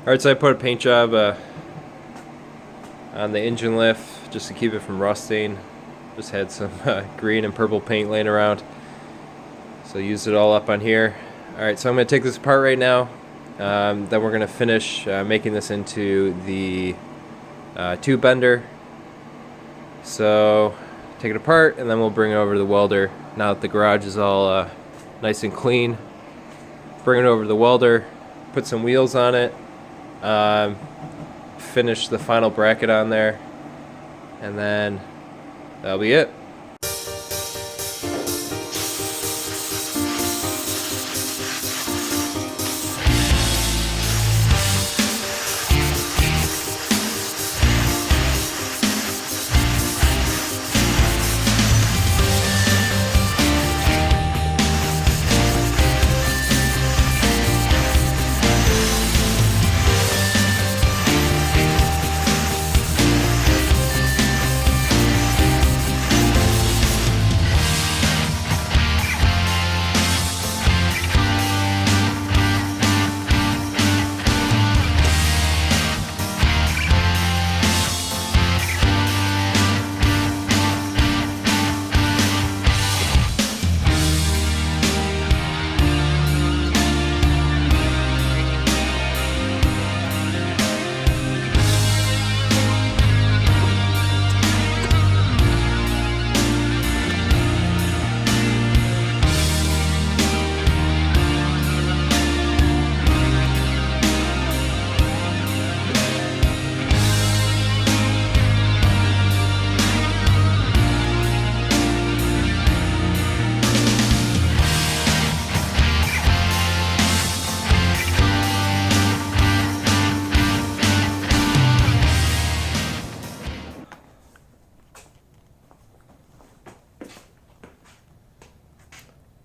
Alright, so I put a paint job on the engine lift just to keep it from rusting. Just had some green and purple paint laying around, so used it all up on here. Alright, so I'm going to take this apart right now. Then we're going to finish making this into the tube bender. So take it apart and then we'll bring it over to the welder. Now that the garage is all nice and clean, bring it over to the welder, put some wheels on it, finish the final bracket on there, and then that'll be it.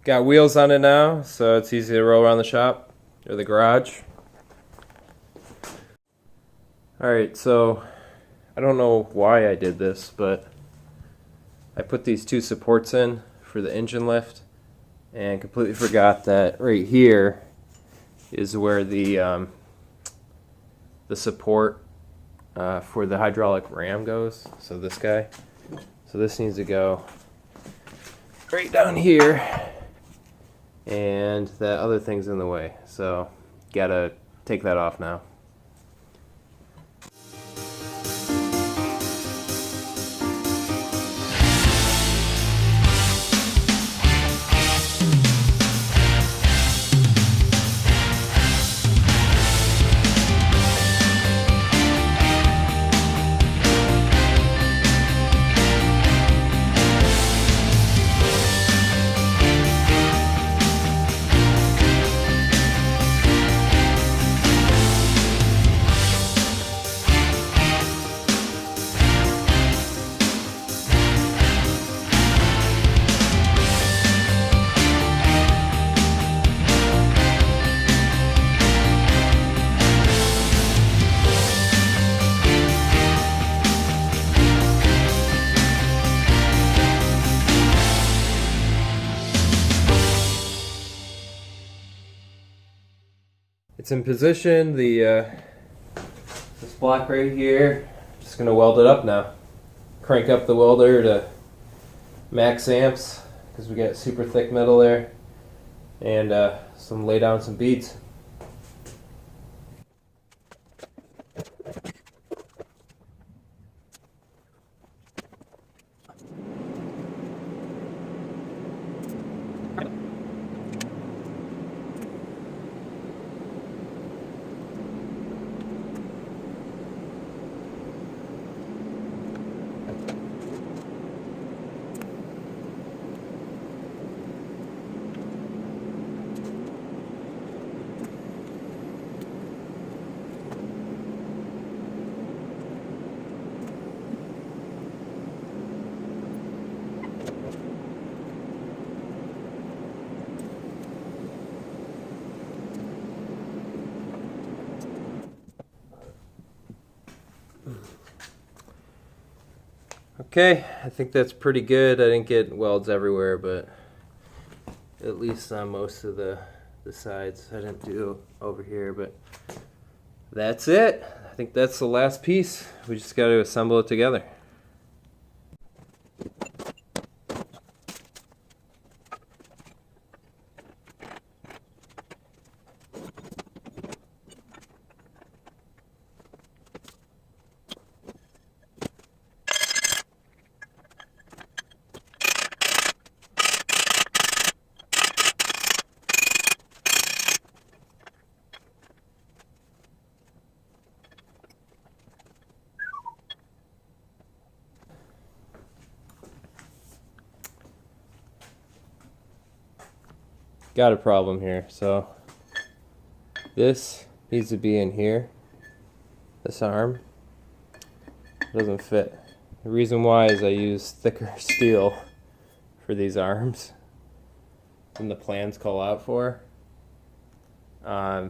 Got wheels on it now, so it's easy to roll around the shop or the garage. Alright, so I don't know why I did this, but I put these two supports in for the engine lift and completely forgot that right here is where the support for the hydraulic ram goes. So this guy. So this needs to go right down here. And that other thing's in the way, so gotta take that off now. It's in position. This block right here, just gonna weld it up now. Crank up the welder to max amps because we got super thick metal there, and lay down some beads. Okay, I think that's pretty good. I didn't get welds everywhere, but at least on most of the sides. I didn't do over here, but That's it. I think that's the last piece. We just got to assemble it together. Got a problem here. So this needs to be in here. This arm doesn't fit. The reason why is I use thicker steel for these arms than the plans call out for. I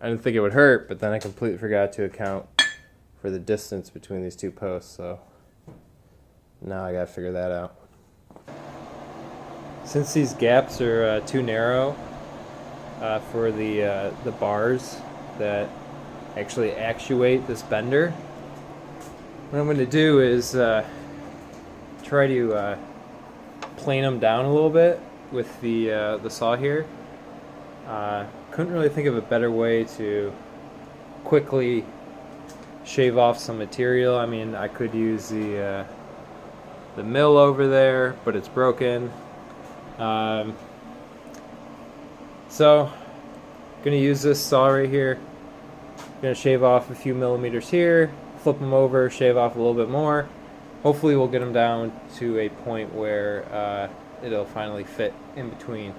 didn't think it would hurt, but then I completely forgot to account for the distance between these two posts, so now I gotta figure that out. Since these gaps are too narrow for the bars that actually actuate this bender, what I'm going to do is try to plane them down a little bit with the saw here. Couldn't really think of a better way to quickly shave off some material. I mean, I could use the mill over there, but it's broken. So gonna use this saw right here. Gonna shave off a few millimeters here, flip them over, shave off a little bit more. Hopefully we'll get them down to a point where it'll finally fit in between.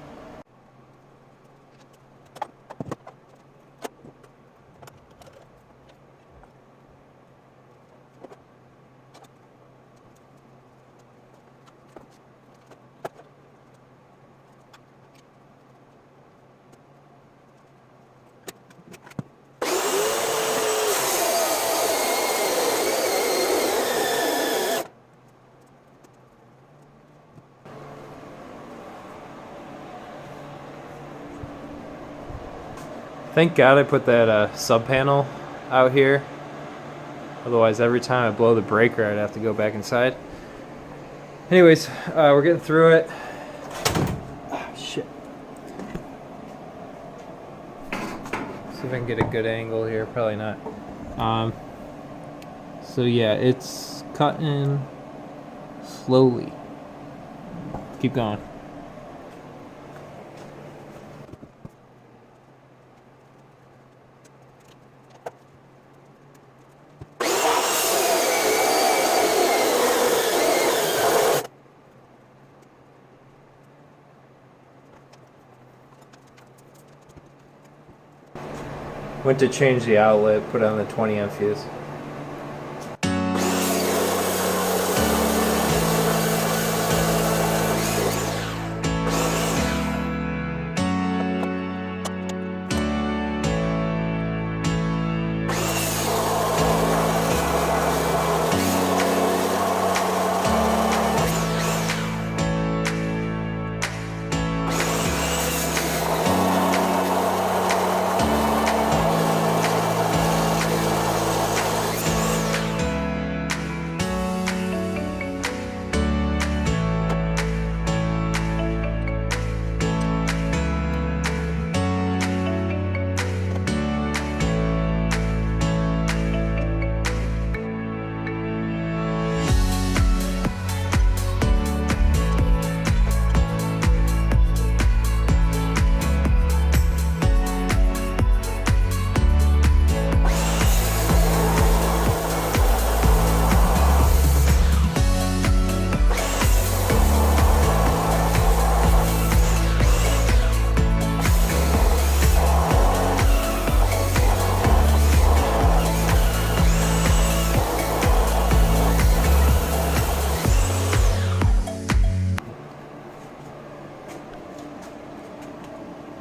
Thank God I put that sub panel out here. Otherwise, every time I blow the breaker, I'd have to go back inside. Anyways, we're getting through it. Oh, shit. See if I can get a good angle here. Probably not. So yeah, it's cutting slowly. Keep going. Went to change the outlet, put on the 20 amp fuse.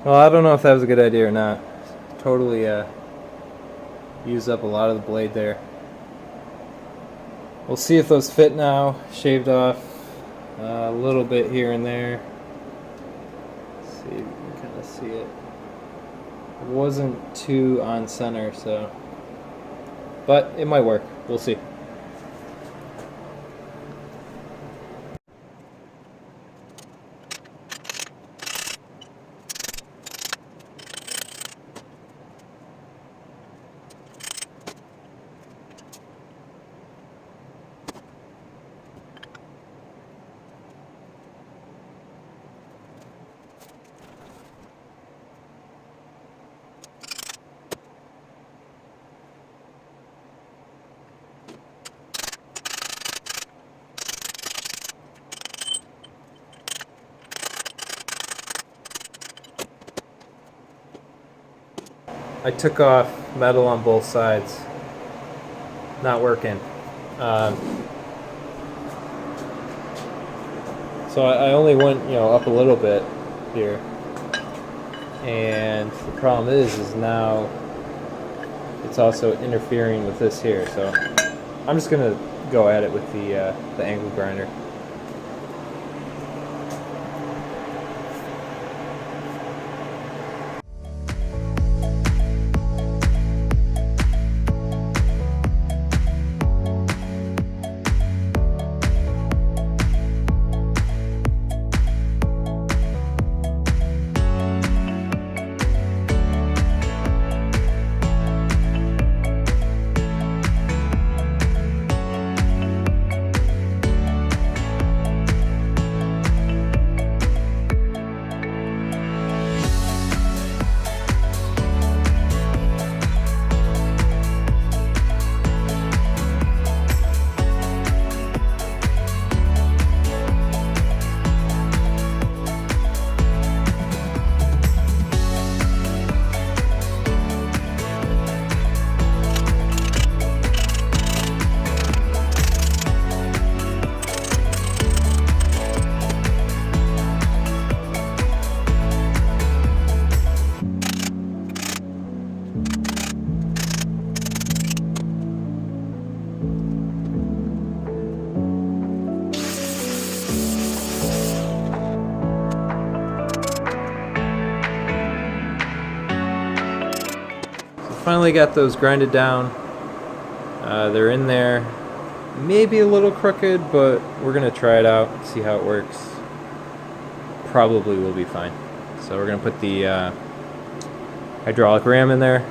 Well, I don't know if that was a good idea or not. Totally used up a lot of the blade there. We'll see if those fit now. Shaved off a little bit here and there. Let's see if you can kind of see it. wasn't too on center, so, but it might work. We'll see. I took off metal on both sides. Not working. So I only went, up a little bit here. And the problem is now it's also interfering with this here. So I'm just gonna go at it with the angle grinder. Finally got those grinded down. They're in there. Maybe a little crooked, but we're gonna try it out, see how it works. Probably will be fine. So we're gonna put the hydraulic ram in there.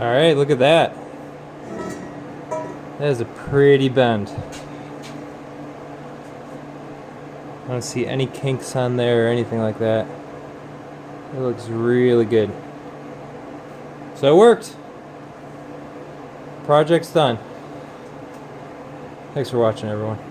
Alright, look at that. That is a pretty bend. I don't see any kinks on there or anything like that. It looks really good. So it worked. Project's done. Thanks for watching, everyone.